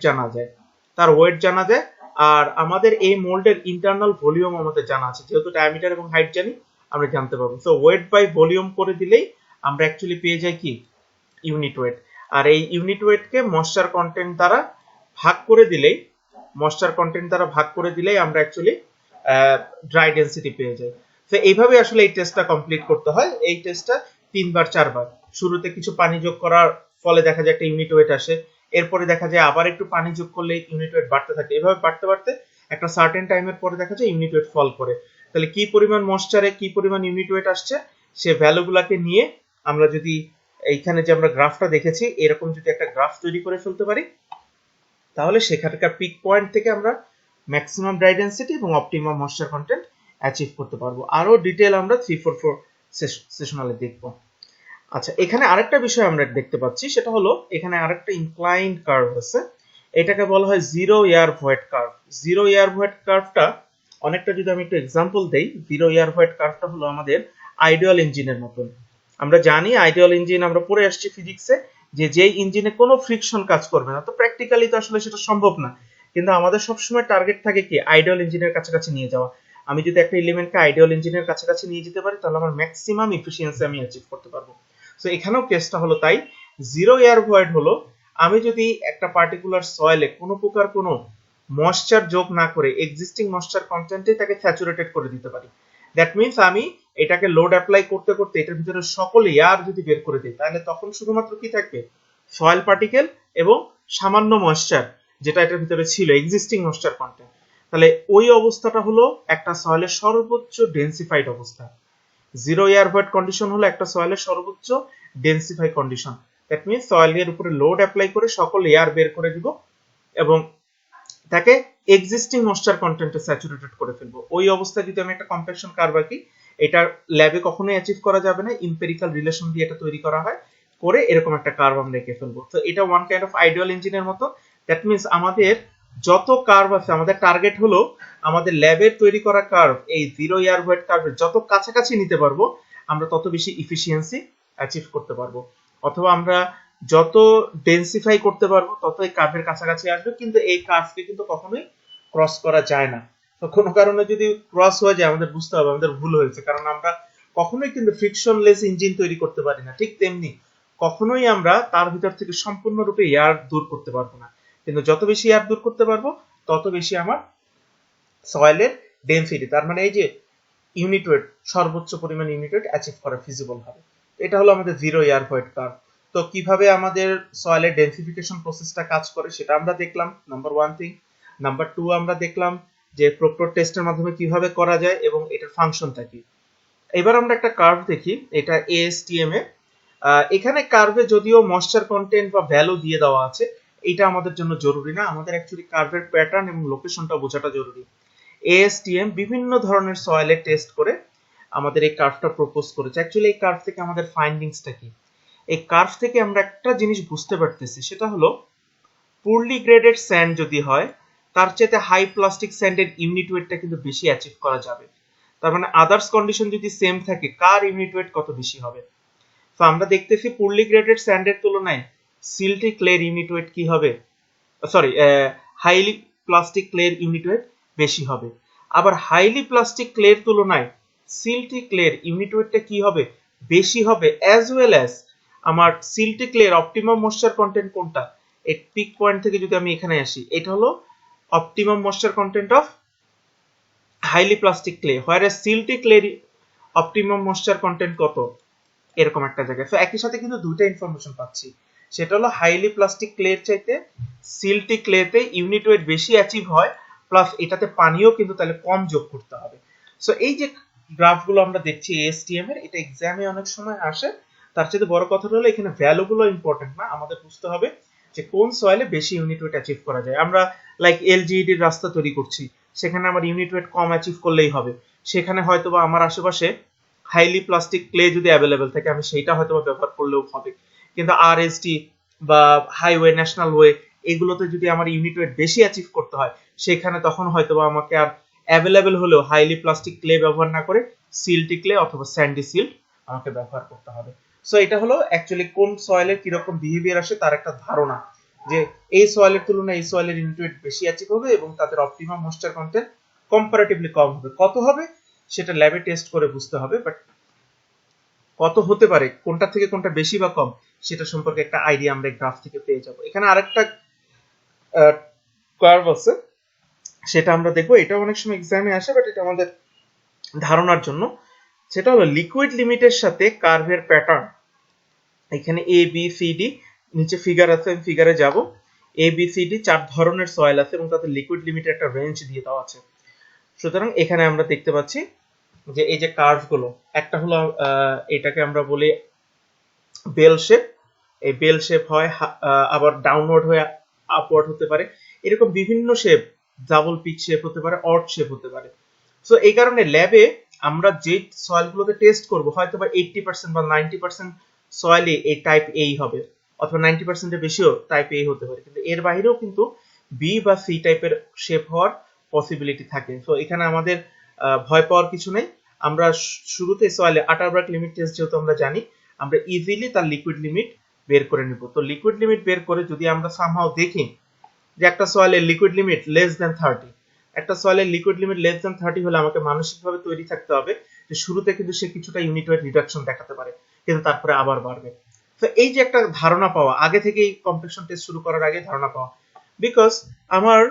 জানা যায়, আর আমাদের এই মোল্ডের ইন্টারনাল ভলিউম আমাদের জানা আছে, যেহেতু ডায়ামিটার এবং হাইট জানি আমরা জানতে পারবো। সো ওয়েট বাই ভলিউম করে দিলেই আমরা অ্যাকচুয়ালি পেয়ে যাই কি ইউনিট ওয়েট। আর এই ইউনিট ওয়েটকে ময়েশ্চার কন্টেন্ট দ্বারা ভাগ করে দিলেই আমরা অ্যাকচুয়ালি ড্রাই ডেনসিটি পেয়ে যাই। তো এইভাবে আসলে এই টেস্টটা কমপ্লিট করতে হয়। এই টেস্টটা 3-4 বার, শুরুতে কিছু পানি যোগ করার ফলে দেখা যায় একটা ইউনিট ওয়েট আসে, এরপরে দেখা যায় আবার একটু পানি যোগ করলে ইউনিট ওয়েট বাড়তে থাকে, এভাবে বাড়তে একটা সার্টেন টাইমের পরে দেখা যায় ইউনিট ওয়েট ফল করে। তাহলে কি পরিমাণ ময়েশ্চারে কি পরিমাণ ইউনিট ওয়েট আসছে সে ভ্যালুগুলোকে নিয়ে আমরা যদি এইখানে যে আমরা গ্রাফটা দেখেছি এরকম যদি একটা গ্রাফ তৈরি করে ফেলতে পারি তাহলে সেখানকার পিক পয়েন্ট থেকে আমরা ম্যাক্সিমাম ড্রাই ডেনসিটি এবং অপটিমাম ময়েশ্চার কন্টেন্ট অ্যাচিভ করতে পারবো। আরো ডিটেইল আমরা 344 সেশনালে দেখব। আচ্ছা, এখানে আরেকটা বিষয় আমরা দেখতে পাচ্ছি সেটা হলো এখানে আরেকটা ইনক্লাইন্ড কার্ভ আছে, এটাকে বলা হয় zero air void curve. Zero air void কার্ভটা অনেকটা যদি আমি একটু এক্সাম্পল দেই, জিরো এয়ার ভয়েড কার্ভটা হলো আমাদের আইডিয়াল ইঞ্জিনের মতন। আমরা জানি আইডিয়াল ইঞ্জিন আমরা পড়ে আসছি ফিজিক্সে যে যেই ইঞ্জিনে কোনো ফ্রিকশন কাজ করবে না, তো প্র্যাকটিক্যালি তো আসলে সেটা সম্ভব না, কিন্তু আমাদের সবসময় টার্গেট থাকে কি আইডিয়াল ইঞ্জিনের কাছাকাছি নিয়ে যাওয়া। আমি যদি একটা এলিমেন্টকে আইডিয়াল ইঞ্জিনের কাছাকাছি নিয়ে যেতে পারি তাহলে আমার ম্যাক্সিমাম এফিসিয়েন্সি আমি অ্যাচিভ করতে পারবো। সো এখানেও কেসটা হলো তাই, জিরো এয়ার ভয়েড হলো আমি যদি একটা পার্টিকুলার সয়েলে কোনো প্রকার কোনো ময়েশ্চার যোগ না করে এক্সিস্টিং ময়েশ্চার কন্টেন্টে তাকে স্যাচুরেটেড করে দিতে পারি। দ্যাট মিন্স আমি এটাকে লোড অ্যাপ্লাই করতে করতে এটার ভিতরে সকল এয়ার যদি বের করে দিই তাহলে তখন শুধুমাত্র কি থাকবে সয়েল পার্টিকেল এবং সামান্য ময়েশ্চার যেটা এটার ভিতরে ছিল এক্সিস্টিং ময়েশ্চার কন্টেন্ট। তাহলে ওই অবস্থাটা হলো একটা সয়েলের সর্বোচ্চ ডেন্সিফাইড অবস্থা। জিরো এয়ার ভয়েড কন্ডিশন হলো একটা সয়েলের সর্বোচ্চ ডেন্সিফাই কন্ডিশন। দ্যাট মিন্স সয়েলের উপরে লোড অ্যাপ্লাই করে সকল এয়ার বের করে দিব এবং তাকে এক্সিস্টিং ময়েশ্চার কন্টেন্টে স্যাচুরেটেড করে ফেলবো। ওই অবস্থায় যদি আমি একটা কম্প্যাকশন কার্ভ আঁকি, এটা ল্যাবে কখনোই অ্যাচিভ করা যাবে না, এমপিরিক্যাল রিলেশন দিয়ে এটা তৈরি করা হয়, করে এরকম একটা কার্ভ আমরা এঁকে ফেলবো। তো এটা ওয়ান কাইন্ড অফ আইডিয়াল ইঞ্জিনের মতো। দ্যাট মিন্স আমাদের যত কার্ভ আছে আমাদের টার্গেট হলো আমাদের ল্যাবের তৈরি করা কার্ভ এই জিরো এয়ার ভয়েড কার্ভের যত কাছাকাছি নিতে পারবো আমরা তত বেশি ইফিসিয়েন্সি অ্যাচিভ করতে পারবো। অথবা আমরা যত ডেন্সিফাই করতে পারবো তত এই কার্ভের কাছাকাছি আসবে, কিন্তু এই কার্ভকে কিন্তু কখনোই ক্রস করা যায় না। তো কোনো কারণে যদি ক্রস হয়ে যায় আমাদের বুঝতে হবে আমাদের ভুল হয়েছে, কারণ আমরা কখনোই কিন্তু ফ্রিকশনলেস ইঞ্জিন তৈরি করতে পারি না। ঠিক তেমনি কখনোই আমরা তার ভিতর থেকে সম্পূর্ণরূপে এয়ার দূর করতে পারবো না, কিন্তু যত বেশি এয়ার দূর করতে পারবো তত বেশি আমার সয়েলের ডেনসিটি, তার মানে এই যে ইউনিট ওয়েট, সর্বোচ্চ পরিমাণ ইউনিট ওয়েট অ্যাচিভ করা ফিজিবল হবে। এটা হলো আমাদের জিরো এয়ার ভয়েড কার্ভ। তো কিভাবে আমাদের সয়েলের ডেন্সিফিকেশন প্রসেসটা কাজ করে সেটা আমরা দেখলাম, নাম্বার 1 থিং। নাম্বার 2 আমরা দেখলাম যে প্রক্টর টেস্টের মাধ্যমে কিভাবে করা যায় এবং এটার ফাংশনটা কি। এবার আমরা একটা কার্ভ দেখি, এটা এএসটিএম এ। এখানে কার্ভে যদিও ময়েশ্চার কন্টেন্ট বা ভ্যালু দিয়ে দেওয়া আছে, এটা আমাদের জন্য জরুরি না, আমাদের অ্যাকচুয়ালি কার্ভের প্যাটার্ন এবং লোকেশনটা বোঝাটা জরুরি। এএসটিএম বিভিন্ন ধরনের সয়েলে টেস্ট করে আমাদের এই কার্ভটা প্রপোজ করেছে। অ্যাকচুয়ালি এই কার্ভ থেকে আমাদের ফাইন্ডিংসটা কি? এই কার্ভ থেকে আমরা একটা জিনিস বুঝতে পারতেছি, সেটা হলো পুরলি গ্রেডেড স্যান্ড যদি হয় তার চেয়ে হাই প্লাস্টিক স্যান্ডের ইউনিট ওয়েটটা কিন্তু বেশি অ্যাচিভ করা যাবে। তার মানে আদার্স কন্ডিশন যদি সেম থাকে কার ইউনিট ওয়েট কত বেশি হবে? তো আমরা দেখতেছি পুরলি গ্রেডেড স্যান্ডের তুলনায় সিল্টি ক্লের ইউনিট ওয়েট কি হবে, সরি হাইলি প্লাস্টিক ক্লের ইউনিট ওয়েট বেশি হবে। আবার হাইলি প্লাস্টিক ক্লের তুলনায় সিল্টি ক্লের ইউনিট ওয়েটটা কি হবে, বেশি হবে। অ্যাজ ওয়েল অ্যাজ আমার সিল্টি ক্লের অপটিমাম ময়েশ্চার কন্টেন্ট কোনটা, এই পিক পয়েন্ট থেকে যদি আমি এখানে আসি, এটা হলো optimum moisture content of highly plastic clay, where silty ক্লের অপটিমাম ময়েশ্চার কন্টেন্ট কত, এরকম একটা জায়গায়। তো একই সাথে কিন্তু দুইটা ইনফরমেশন পাচ্ছি, সেটা হলো হাইলি প্লাস্টিক ক্লের চাইতে সিল্টি ক্লেতে ইউনিট ওয়েট বেশি অ্যাচিভ হয়, প্লাস এটাতে পানিও কিন্তু তাহলে কম যোগ করতে হবে। সো এই যে গ্রাফগুলো আমরা দেখছি এএসটিএম এর, এটা এক্সামে অনেক সময় আসে। তার চেয়ে বড় কথাটা হলো এখানে ভ্যালুগুলো ইম্পর্টেন্ট না, আমাদের বুঝতে হবে যে কোন সয়েলে বেশি ইউনিট ওয়েট অ্যাচিভ করা যায়। আমরা লাইক এলজিইডির রাস্তা তৈরি করছি, সেখানে আমার ইউনিট ওয়েট কম অ্যাচিভ করলেই হবে, সেখানে হয়তোবা আমার আশেপাশে হাইলি প্লাস্টিক ক্লে যদি অ্যাভেলেবেল থাকে আমি সেইটা হয়তো ব্যবহার করলেও হবে। কিন্তু আরএসটি বা হাইওয়ে, ন্যাশনাল ওয়ে, এগুলোতে যদি আমার ইউনিট ওয়েট বেশি অ্যাচিভ করতে হয় সেখানে তখন হয়তোবা আমাকে আর অ্যাভেলেবেল হলেও হাইলি প্লাস্টিক ক্লে ব্যবহার না করে সিল্টি ক্লে অথবা স্যান্ডি সিল্ট আমাকে ব্যবহার করতে হবে। সো এটা হলো অ্যাকচুয়ালি কোন সয়েলের কিরকম বিহেভিয়ার আসে তার একটা ধারণা, যে এই সয়েলের তুলনায় এই সয়েলের ইউনিট ওয়েট বেশি অ্যাচিভ হবে এবং তাদের অপটিমাম ময়েশ্চার কন্টেন্ট কম্পারেটিভলি কম হবে। কত হবে সেটা ল্যাবে টেস্ট করে বুঝতে হবে, বাট কত হতে পারে, কোনটা থেকে কোনটা বেশি বা কম, সেটা সম্পর্কে একটা আইডিয়া আমরা গ্রাফ থেকে পেয়ে যাব। এখানে আরেকটা কার্ভ আছে, সেটা আমরা দেখবো, এটা অনেক সময় এক্সামে আসে, বাট এটা আমাদের ধারণার জন্য। সেটা হলো লিকুইড লিমিটের সাথে কার্ভের প্যাটার্ন। এখানে এ বি সি ডি, নিচে ফিগার আছে, আমি ফিগারে যাব। এ বি সি ডি 4 ধরনের সয়েল আছে এবং তাদের লিকুইড লিমিটের একটা রেঞ্জ দিয়ে দেওয়া আছে। সুতরাং এখানে আমরা দেখতে পাচ্ছি যে এই যে কার্ভ গুলো, একটা হলো এটাকে আমরা বলি বেল শেপ, এই বেল শেপ হয় আবার ডাউনওয়ার্ড হয়ে আপওয়ার্ড হতে পারে, এরকম বিভিন্ন শেপ, ডাবল পিচ শেপ হতে পারে, অড শেপ হতে পারে। সো এই কারণে ল্যাবে আমরা যে সয়েলগুলোকে টেস্ট করব হয়তো বা 80% বা 90% সয়েলে এই টাইপ এই হবে, অথবা 90% এর বেশিও টাইপ এই হতে পারে, কিন্তু এর বাইরেও কিন্তু বি বা সি টাইপের শেপ হওয়ার পসিবিলিটি থাকে। সো এখানে আমাদের ভয় পাওয়ার কিছু নেই। আমরা শুরুতে সয়েলে আটারবার্গ লিমিট টেস্ট যেহেতু আমরা জানি, আমরা ইজিলি তার লিকুইড লিমিট বের করে নিব। তো লিকুইড লিমিট বের করে যদি আমরা সামহাও দেখি যে একটা সয়েলের লিকুইড লিমিট লেস দ্যান 30, একটা সয়েলের লিকুইড লিমিট লেস দ্যান 30 হলে আমাকে মানসিকভাবে তৈরি থাকতে হবে যে শুরুতে কিন্তু সে কিছুটা ইউনিট ওয়েট রিডাকশন দেখাতে পারে, কিন্তু তারপরে আবার বাড়বে। তো এই যে একটা ধারণা পাওয়া, আগে থেকেই কম্প্লেকশন টেস্ট শুরু করার আগে ধারণা পাওয়া, বিকজ আমার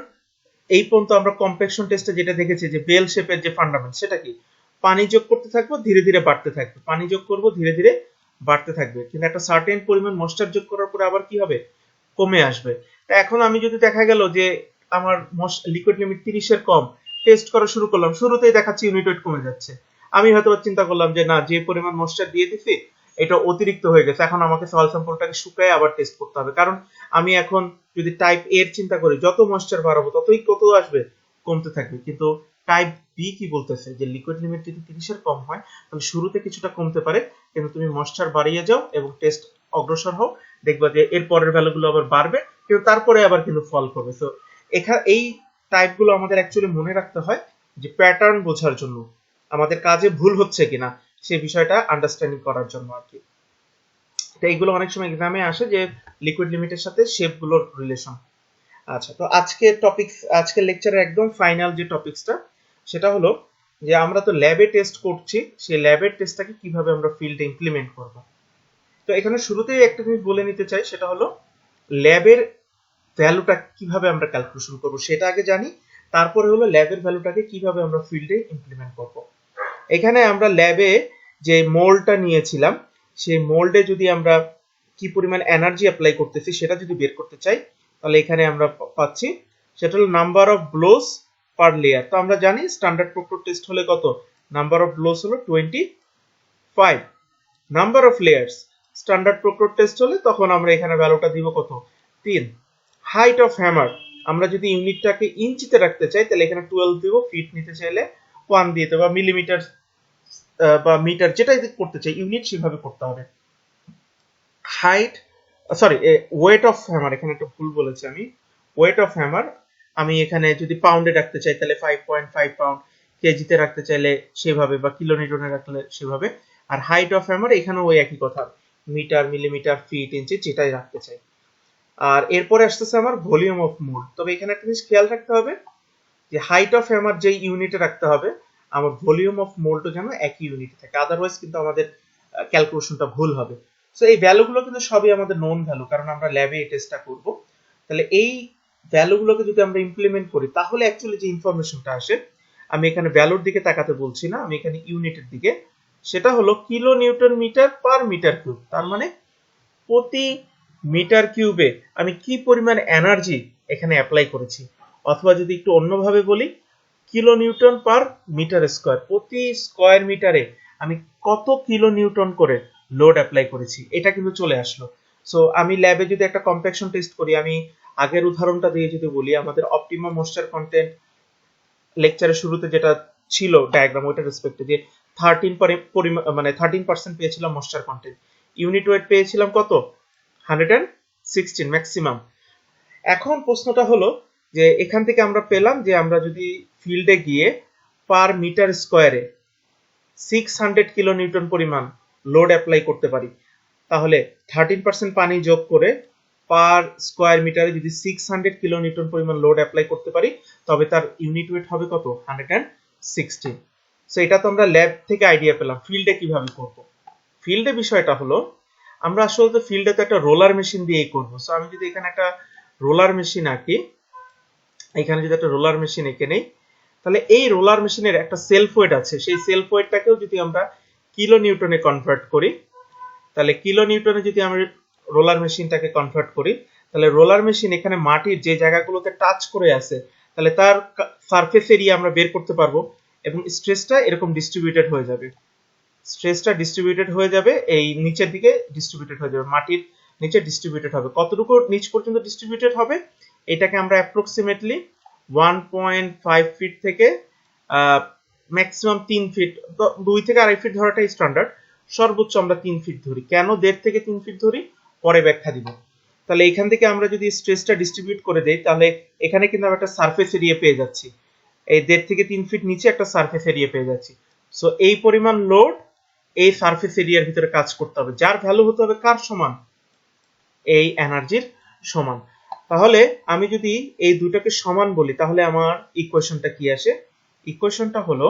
এই পর্যন্ত আমরা কম্প্লেকশন টেস্টে যেটা দেখেছি যে বেল শেপের যে ফান্ডামেন্ট, সেটা কি পানি যোগ করতে থাকবো ধীরে ধীরে বাড়তে থাকবে, পানি যোগ করব ধীরে ধীরে বাড়তে থাকবে, কিন্তু একটা সার্টেন পরিমাণ ময়েশ্চার যোগ করার পরে আবার কি হবে, কমে আসবে। তা এখন আমি যদি দেখা গেল যে আমার লিকুইড লিমিট 30 এর কম, টেস্ট করা শুরু করলাম, শুরুতেই দেখাচ্ছি ইউনিট ওয়েট কমে যাচ্ছে, আমি হয়তো চিন্তা করলাম যে না, যে পরিমাণ ময়েশ্চার দিয়ে দিছি এটা অতিরিক্ত হয়ে গেছে, এখন আমাকে সয়েল স্যাম্পলটাকে শুকায় আবার টেস্ট করতে হবে। কারণ আমি এখন যদি টাইপ এ এর চিন্তা করি, যত ময়েশ্চার বাড়াবো ততই কত আসবে, কমতে থাকবে। কিন্তু টাইপ বি কি বলতেছে যে লিকুইড লিমিট যদি 30 এর কম হয় তাহলে শুরুতে কিছুটা কমতে পারে, কিন্তু তুমি ময়েশ্চার বাড়িয়ে যাও এবং টেস্ট অগ্রসর হও, দেখবা যে এর পরের ভ্যালুগুলো আবার বাড়বে, কিন্তু তারপরে আবার কিন্তু ফল করবে। সো এই টাইপগুলো আমাদের অ্যাকচুয়ালি মনে রাখতে হয় যে প্যাটার্ন বোঝার জন্য, আমাদের কাজে ভুল হচ্ছে কিনা সে বিষয়টা আন্ডারস্ট্যান্ডিং করার জন্য আর কি। তো এইগুলো অনেক সময় এক্সামে আসে যে লিকুইড লিমিটের সাথে শেপগুলোর রিলেশন। আচ্ছা, তো আজকের লেকচারের একদম ফাইনাল যে টপিকসটা সেটা হলো যে আমরা তো ল্যাবে টেস্ট করছি, সেই ল্যাবের টেস্টটাকে কিভাবে আমরা ফিল্ডে ইমপ্লিমেন্ট করব। তো এখানে শুরুতেই একটা জিনিস বলে নিতে চাই, সেটা হলো ল্যাবের ভ্যালুটা কিভাবে আমরা ক্যালকুলেশন করব সেটা আগে জানি, তারপরে হলো ল্যাবের ভ্যালুটাকে কিভাবে আমরা ফিল্ডে ইমপ্লিমেন্ট করব। এখানে আমরা ল্যাবে যে মোল্ডটা নিয়েছিলাম, সেই মোল্ডে যদি আমরা কি পরিমাণ এনার্জি অ্যাপ্লাই করতেছি সেটা যদি বের করতে চাই, তাহলে এখানে আমরা পাচ্ছি সেটা হলো number of blows per layer. তো আমরা জানি স্ট্যান্ডার্ড প্রক্টর টেস্ট হলে কত, নাম্বার অফ ব্লোস হলো 25, number of layers standard proctor test হলে তখন আমরা এখানে ভ্যালুটা দিব কত, 3। হাইট অফ হ্যামার আমরা যদি ইউনিটটাকে ইঞ্চিতে রাখতে চাই তাহলে এখানে 12 দিব, ফিট নিতে চাইলে 1 দিতে বা মিলিমিটার বা মিটার যেটাই করতে চাই ইউনিট সেভাবে করতে হবে। হাইট ওয়েট অফ হ্যামার, এখানে একটা ভুল বলেছি আমি, ওয়েট অফ হ্যামার আমি এখানে যদি পাউন্ডে রাখতে চাই তাহলে 5.5 পাউন্ড, কেজিতে রাখতে চাইলে সেভাবে বা কিলোনিউটনে রাখলে সেভাবে। আর হাইট অফ হ্যামার এখানেও ওই একই কথা, মিটার মিলিমিটার ফিট ইঞ্চি যেটাই রাখতে চাই। আর এরপরে আসতেছে আমার ভলিউম অফ মোল্ড। তবে এখানে একটা জিনিস খেয়াল রাখতে হবে যে হাইট অফ হ্যামার যেই ইউনিটে রাখতে হবে আমার ভলিউম অফ মোল্ডও যেন একই ইউনিটে থাকে, আদারওয়াইজ কিন্তু আমাদের ক্যালকুলেশনটা ভুল হবে। সো এই ভ্যালুগুলো কিন্তু সবই আমাদের নোন ভ্যালু, কারণ আমরা ল্যাবে এই টেস্টটা করব। তাহলে এই ভ্যালুগুলোকে যদি আমরা ইমপ্লিমেন্ট করি তাহলে অ্যাকচুয়ালি যে ইনফরমেশনটা আসে, আমি এখানে ভ্যালুর দিকে তাকাতে বলছি না, আমি এখানে ইউনিটের দিকে, সেটা হলো kilo newton metre per metre cube. তার মানে প্রতি মিটার কিউবে আমি কি পরিমাণ এনার্জি এখানে অ্যাপ্লাই করেছি, অথবা যদি একটু অন্যভাবে বলি, kilo newton per metre square, প্রতি স্কয়ার মিটারে আমি কত কিলো নিউটন করে লোড অ্যাপ্লাই করেছি, এটা কিন্তু চলে আসলো। সো আমি ল্যাবে যদি একটা কম্প্যাকশন টেস্ট করি, আমি আগের উদাহরণটা দিয়ে যদি বলি, আমাদের অপটিমাম ময়েশ্চার কন্টেন্ট লেকচারের শুরুতে যেটা ছিল ডায়াগ্রাম, ওইটা রেসপেক্টে যে 13% পেয়েছিলাম ময়েশ্চার কন্টেন্ট, ইউনিট ওয়েট পেয়েছিলাম কত, 116 ম্যাক্সিমাম। এখন প্রশ্নটা হলো যে এখান থেকে আমরা পেলাম যে আমরা যদি ফিল্ডে গিয়ে পার মিটার স্কয়ারে 600 কিলো নিউটন পরিমাণ লোড অ্যাপ্লাই করতে পারি, তাহলে 13% পানি যোগ করে পার স্কয়ার মিটারে যদি 600 কিলো নিউটন পরিমাণ লোড অ্যাপ্লাই করতে পারি, তবে তার ইউনিট ওয়েট হবে কত, 116। সো এটা তো আমরা ল্যাব থেকে আইডিয়া পেলাম, ফিল্ডে কিভাবে করব। ফিল্ডে বিষয়টা হলো আমরা আসলে ফিল্ডে তো একটা রোলার মেশিন দিয়েই করবো। সো আমি যদি এখানে একটা রোলার মেশিন আঁকি, এখানে যদি একটা রোলার মেশিন এঁকে নেই, তাহলে এই রোলার মেশিনের একটা সেলফ ওয়েট আছে, সেই সেলফ ওয়েটটাকেও যদি আমরা কিলো নিউটনে কনভার্ট করি, তাহলে কিলো নিউটনে যদি আমরা রোলার মেশিনটাকে কনভার্ট করি, তাহলে রোলার মেশিন এখানে মাটির যে জায়গাগুলোতে টাচ করে আছে তাহলে তার সারফেস এরিয়া আমরা বের করতে পারবো, এবং স্ট্রেসটা এরকম ডিস্ট্রিবিউটেড হয়ে যাবে, এই নিচের দিকে ডিস্ট্রিবিউটেড হয়ে যাবে, মাটির নিচে ডিস্ট্রিবিউটেড হবে। কতটুকু নিচ পর্যন্ত ডিস্ট্রিবিউটেড হবে, এটাকে আমরা অ্যাপ্রক্সিমেটলি 1.5 ফিট থেকে ম্যাক্সিমাম 3 ফিট, 2 থেকে 2.5 ফিট ধরাটাই স্ট্যান্ডার্ড, সর্বোচ্চ আমরা 3 ফিট ধরি। কেন 1.5 থেকে 3 ফিট ধরি পরে ব্যাখ্যা দিব। তাহলে এখান থেকে আমরা যদি স্ট্রেসটা ডিস্ট্রিবিউট করে দেই, তাহলে এখানে কিন্তু আমরা একটা সারফেস এরিয়া পেয়ে যাচ্ছি, এই 1.5 থেকে 3 ফিট নিচে একটা সারফেস এরিয়া পেয়ে যাচ্ছি। সো এই পরিমাণ লোড এই সারফেস এরিয়ার ভিতরে কাজ করতে হবে, যার ভ্যালু হতে হবে কার সমান, এই এনার্জির সমান। তাহলে আমি যদি এই দুটাকে সমান বলি তাহলে আমার ইকুয়েশনটা কি আসে, ইকুয়েশনটা হলো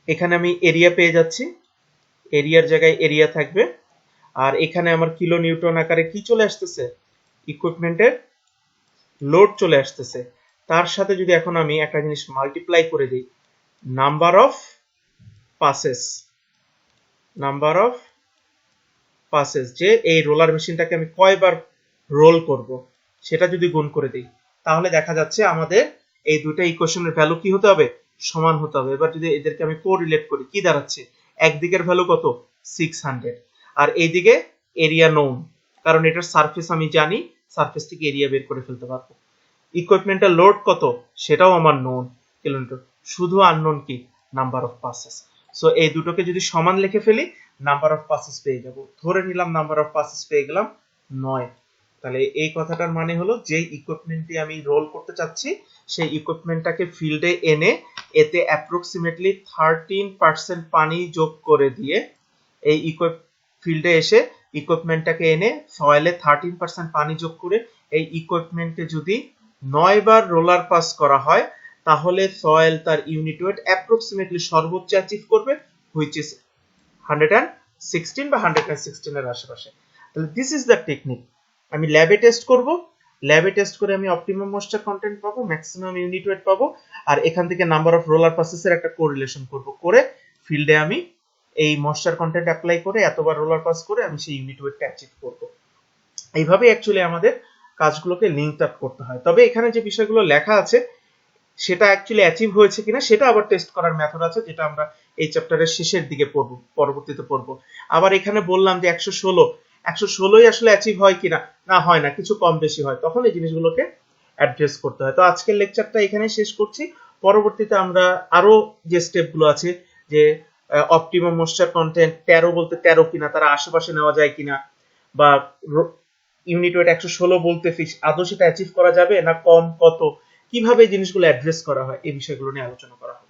এখানে আমি এরিয়া পেয়ে যাচ্ছি, এরিয়ার জায়গায় এরিয়া থাকবে, আর এখানে আমার কিলো নিউটন আকারে কি চলে আসতেছে, ইকুইপমেন্টের লোড চলে আসতেছে। তার সাথে যদি এখন আমি একটা জিনিস মাল্টিপ্লাই করে দিই, নাম্বার অফ পাসেস, যে এই রোলার মেশিনটাকে আমি কয়বার রোল করব সেটা যদি গুণ করে দিই, তাহলে দেখা যাচ্ছে আমাদের এই দুটো ইকুয়েশনের ভ্যালু কি হতে হবে, সমান হতে হবে। এবার যদি এদেরকে আমি কোরিলেট করি, কি দাঁড়াচ্ছে, একদিকের ভ্যালু কত, 600, আর এইদিকে এরিয়া নোন, কারণ এটার সারফেস আমি জানি, সারফেস থেকে এরিয়া বের করে ফেলতে পারবো। ইকুইপমেন্টের লোড কত সেটাও আমার নোন, কিলোমিটার, শুধু আননোন কি, নাম্বার অফ পাসেস। সো এই দুটোকে যদি সমান লিখে ফেলি, নাম্বার অফ পাসেস পেয়ে যাব। ধরে নিলাম নাম্বার অফ পাসেস পেয়ে গেলাম 9। তাহলে এই কথাটার মানে হলো যে ইকুইপমেন্ট দিয়ে আমি রোল করতে চাচ্ছি সেই ইকুইপমেন্টটাকে ফিল্ডে এনে এতে অ্যাপ্রক্সিমেটলি 13% পানি যোগ করে দিয়ে এই ফিল্ডে এসে ইকুইপমেন্টটাকে এনে সয়েলে 13% পানি যোগ করে এই ইকুইপমেন্টে যদি 9 বার রোলার পাস করা হয় তাহলে সয়েল তার ইউনিট ওয়েট অ্যাপ্রক্সিমেটলি সর্বোচ্চ অ্যাচিভ করবে হুইচ ইজ 116 বা 116 এর আশেপাশে। তাহলে দিস ইজ দ্য টেকনিক। আমি ল্যাবে টেস্ট করব, ল্যাবে টেস্ট করে আমি অপটিমাম ময়েশ্চার কন্টেন্ট পাবো, ম্যাক্সিমাম ইউনিট ওয়েট পাবো, আর এখান থেকে নাম্বার অফ রোলার পাসেসের একটা কোরিলেশন করব, করে ফিল্ডে আমি এই ময়েশ্চার কন্টেন্ট অ্যাপ্লাই করে এতবার রোলার পাস করে আমি সেই ইউনিট ওয়েটটা অ্যাচিভ করব। এইভাবে অ্যাকচুয়ালি আমাদের কাজগুলোকে লিঙ্ক আপ করতে হয়। তবে এখানে যে বিষয়গুলো লেখা আছে সেটা অ্যাকচুয়ালি অ্যাচিভ হয়েছে কিনা সেটা আবার টেস্ট করার মেথড আছে, যেটা আমরা এই চ্যাপ্টারের শেষের দিকে পড়ব, পরবর্তীতে পড়ব। আবার এখানে বললাম যে 116ই আসলে অ্যাচিভ হয় কিনা, না হয় না, কিছু কম বেশি হয়, তখন এই জিনিসগুলোকে অ্যাড্রেস করতে হয়। তো আজকের লেকচারটা এখানে শেষ করছি। পরবর্তীতে আমরা আরো যে স্টেপগুলো আছে, যে অপটিমাম ময়েশ্চার কন্টেন্ট 13 বলতে 13 কিনা, তারা আশেপাশে নেওয়া যায় কিনা, বা ইউনিট ওয়েট 116 বলতে আদৌ সেটা অ্যাচিভ করা যাবে না কম, কত, কিভাবে এই জিনিসগুলো অ্যাড্রেস করা হয়, এই বিষয়গুলো নিয়ে আলোচনা করা হবে।